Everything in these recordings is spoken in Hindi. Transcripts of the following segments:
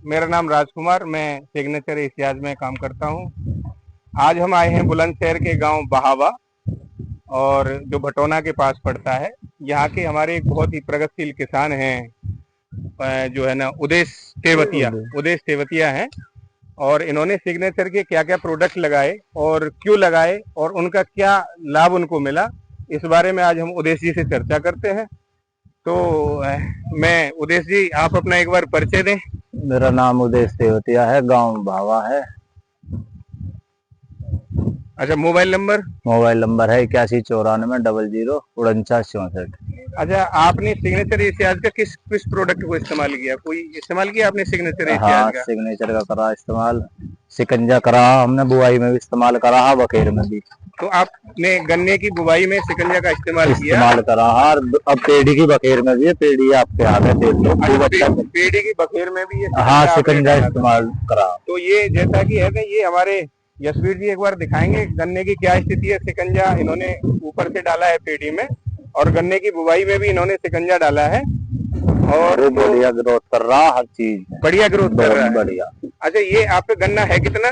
मेरा नाम राजकुमार, मैं सिग्नेचर एशियाज में काम करता हूँ। आज हम आए हैं बुलंदशहर के गांव बहावा, और जो भटौना के पास पड़ता है। यहाँ के हमारे एक बहुत ही प्रगतिशील किसान हैं, जो है ना उदेश तेवतिया हैं। और इन्होंने सिग्नेचर के क्या क्या प्रोडक्ट लगाए और क्यों लगाए और उनका क्या लाभ उनको मिला, इस बारे में आज हम उदेश जी से चर्चा करते हैं। तो मैं उदेश जी, आप अपना एक बार परिचय दें। मेरा नाम उदेश तेवतिया है, गांव भावा है। अच्छा, मोबाइल नंबर? मोबाइल नंबर है 8194004964। अच्छा, आपने सिग्नेचर एशियाज का किस किस प्रोडक्ट को इस्तेमाल किया? कोई इस्तेमाल किया आपने सिग्नेचर एशियाज हाँ, का? सिग्नेचर का करा इस्तेमाल, शिकंजा करा हमने, बुआई में भी इस्तेमाल करा है, बखेर में भी। तो आपने गन्ने की बुवाई में शिकंजा का इस्तेमाल करा है। अब पेड़ी की बखेर में भी है, पेड़ी आपके आगे देख लो। पेड़ी की बखेर में भी ये हाँ, शिकंजा इस्तेमाल करा। तो ये जैसा कि है कि ये हमारे यशवीर जी एक बार दिखाएंगे गन्ने की क्या स्थिति है। शिकंजा इन्होंने ऊपर से डाला है पेड़ी में, और गन्ने की बुवाई में भी इन्होंने शिकंजा डाला है, और बढ़िया ग्रोथ कर रहा, हर चीज बढ़िया ग्रोथ कर रहा है। बढ़िया। अच्छा, ये आपका गन्ना है कितना?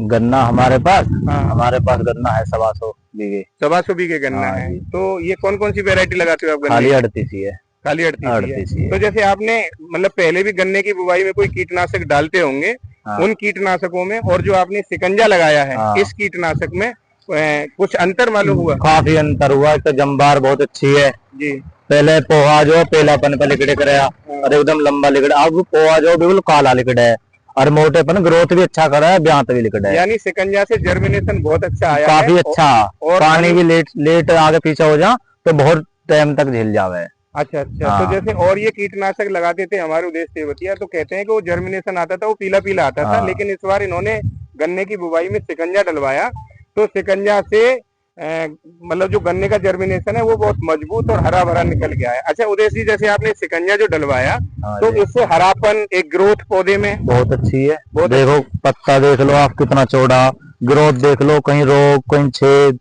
गन्ना हमारे पास, हमारे पास गन्ना है 125 बीघे गन्ना है। तो ये कौन कौन सी वेरायटी लगाते हो आप? खाली 38 ही है। खाली 38 है। तो जैसे आपने मतलब पहले भी गन्ने की बुवाई में कोई कीटनाशक डालते होंगे, उन कीटनाशकों में और जो आपने शिकंजा लगाया है इस कीटनाशक में कुछ अंतर मालूम हुआ? काफी अंतर हुआ। तो जम्बार बहुत अच्छी है जी। पहले पोहा जो पहलापन पे लिकड़े कराया और एकदम लंबा लिकड़ा, अब पोहा जो बिल्कुल काला लिकड़ा है, और मोटेपन ग्रोथ भी अच्छा करा है, ब्यांत भी लिकड़ा है। यानी शिकंजा से जर्मिनेशन बहुत अच्छा आया काफी है। अच्छा। और पानी भी लेट आगे पीछे हो जा तो बहुत टाइम तक झेल जावे। अच्छा। तो जैसे और ये कीटनाशक लगाते थे हमारे उदेश तेवतिया, तो कहते हैं कि वो जर्मिनेशन आता था, वो पीला पीला आता था, लेकिन इस बार इन्होंने गन्ने की बुवाई में शिकंजा डलवाया, तो शिकंजा से मतलब जो गन्ने का जर्मिनेशन है वो बहुत मजबूत और हरा भरा निकल गया है। अच्छा उदेश जी, जैसे आपने शिकंजा जो डलवाया, तो इससे हरापन, एक ग्रोथ पौधे में बहुत अच्छी है। देखो पत्ता देख लो आप कितना चौड़ा, ग्रोथ देख लो, कहीं रोग, कहीं छेद,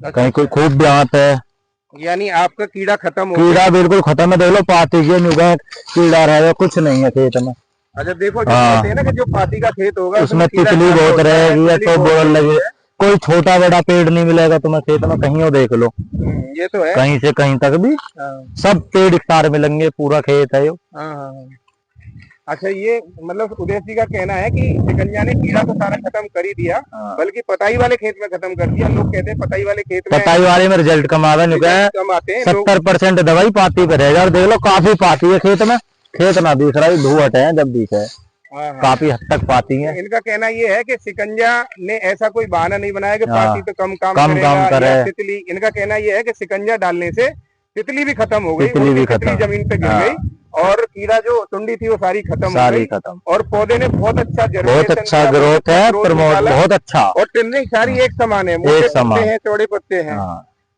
कहीं कोई खूब ब्यांत है। यानी आपका कीड़ा खत्म हो कीड़ा बिल्कुल खत्म है। देख लो पाती के नुगा कीड़ा रह कुछ नहीं है खेत में। अच्छा देखो, जो कहते हैं ना कि जो पाती का खेत होगा उसमें तितली बहुत रहेगी या तो बोल लगे, कोई छोटा बड़ा पेड़ नहीं मिलेगा तुम्हें खेत में, कहीं हो देख लो। ये तो है, कहीं से कहीं तक भी सब पेड़ इकतार मिलेंगे, पूरा खेत है यो। अच्छा, ये मतलब उदय जी का कहना है कि शिकंजा ने कीड़ा तो सारा खत्म कर ही दिया, बल्कि पताई वाले खेत में खत्म कर दिया। लोग कहते हैं पताई वाले खेत में, पताई वाले में रिजल्ट कम आवे, 70% दवाई पाती पे रहेगा। और देख लो काफी पाती है खेत में, खेत ना दिख रहा है, धुआं है जब दिख है, काफी हद तक पाती है। इनका कहना ये है कि शिकंजा ने ऐसा कोई बहाना नहीं बनाया कि पाती तो कम काम करे। तितली, इनका कहना ये है कि शिकंजा डालने से तितली भी खत्म हो गई, तितली जमीन पे गिर गई, और कीड़ा जो सुंडी थी वो सारी खत्म हो गई, और पौधे ने बहुत अच्छा ग्रोथ है, बहुत अच्छा, और टिंडरिंग सारी एक समान है, मोटे पत्ते हैं, चौड़े पत्ते हैं।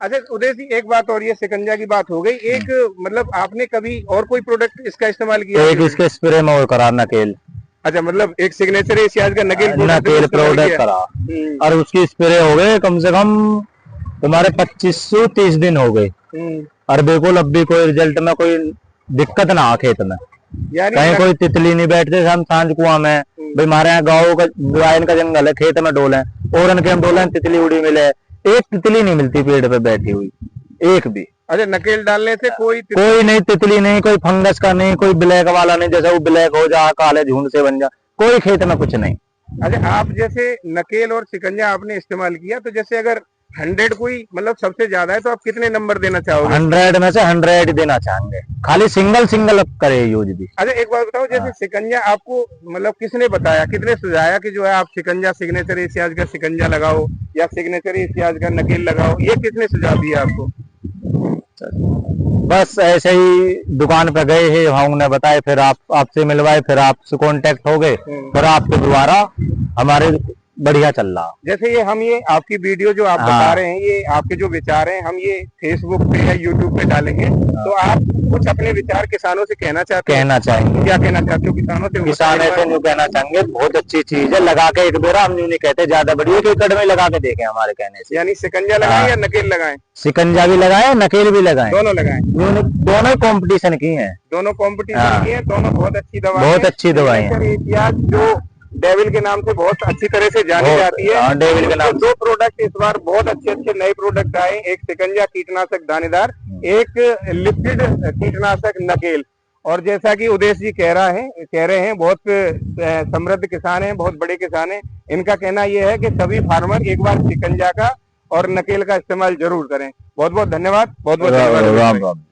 अच्छा उदय जी, एक बात और, ये शिकंजा की बात हो गई, एक मतलब आपने कभी और कोई प्रोडक्ट इसका इस्तेमाल किया? एक इसके स्प्रे में और करा नकेल। अच्छा, मतलब एक सिग्नेचर एशियाज का नकेल प्रोडक्ट करा, और उसकी स्प्रे हो गए कम से कम तुम्हारे 25 से 30 दिन हो गए, और बिल्कुल अब भी कोई रिजल्ट में कोई दिक्कत ना खेत में, कहीं कोई तितली नहीं बैठते। हम सांझ कुआं में भाई हमारे यहाँ गाँव का गायन का जंगल है, खेत में डोले और उनके हम डोले, तितली उड़ी मिले, एक तितली नहीं मिलती पेड़ पे बैठी हुई, एक भी। अच्छा, नकेल डालने से कोई नहीं, तितली नहीं, कोई फंगस का नहीं, कोई ब्लैक वाला नहीं, जैसे वो ब्लैक हो जा, काले झुंड से बन जा, कोई खेत में कुछ नहीं। अच्छा, आप जैसे नकेल और शिकंजा आपने इस्तेमाल किया, तो जैसे अगर 100 कोई मतलब सबसे ज्यादा है, तो आप कितने नंबर देना चाहोगे? 100 में से 100 देना चाहेंगे, खाली सिंगल करे यूज भी। अच्छा, एक बात बताओ, जैसे शिकंजा आपको मतलब किसने बताया, कितने सुझाया कि जो है आप शिकंजा, सिग्नेचर एशियाज का शिकंजा लगाओ या सिग्नेचर एशियाज का नकेल लगाओ, ये किसने सुझाव दिया आपको? बस ऐसे ही दुकान पे गए हैं, उन्होंने बताया, फिर आपसे मिलवाए, फिर आपसे कांटेक्ट हो गए, फिर आपके द्वारा हमारे बढ़िया चल रहा। जैसे ये आपकी वीडियो जो आप बता रहे हैं, ये आपके जो विचार हैं, हम ये फेसबुक पे या यूट्यूब पे डालेंगे, तो आप कुछ अपने विचार किसानों से कहना चाहते हैं? कहना चाहेंगे। क्या कहना चाहते हो किसानों से? किसान ऐसे न्यू कहना चाहेंगे, बहुत अच्छी चीज है, लगा के एक बेरा, हम न्यू नहीं कहते ज्यादा बड़ी, एक एकड़ में लगा के देखें हमारे कहने से। यानी शिकंजा लगाएं या नकेल लगाएं? शिकंजा भी लगाए, नकेल भी लगाए, दोनों लगाएं। दोनों कंपटीशन की हैं, दोनों कंपटीशन की हैं, दोनों बहुत अच्छी दवा, बहुत अच्छी दवाई है। जो डेविल के नाम से बहुत अच्छी तरह से जानी जाती है, डेविल के नाम। दो प्रोडक्ट इस बार बहुत अच्छे नए प्रोडक्ट आए, एक शिकंजा कीटनाशक दानेदार, एक लिक्विड कीटनाशक नकेल। और जैसा कि उदेश जी कह रहे हैं बहुत समृद्ध किसान हैं, बहुत बड़े किसान हैं, इनका कहना यह है कि सभी फार्मर एक बार शिकंजा का और नकेल का इस्तेमाल जरूर करें। बहुत बहुत धन्यवाद। बहुत बहुत धन्यवाद।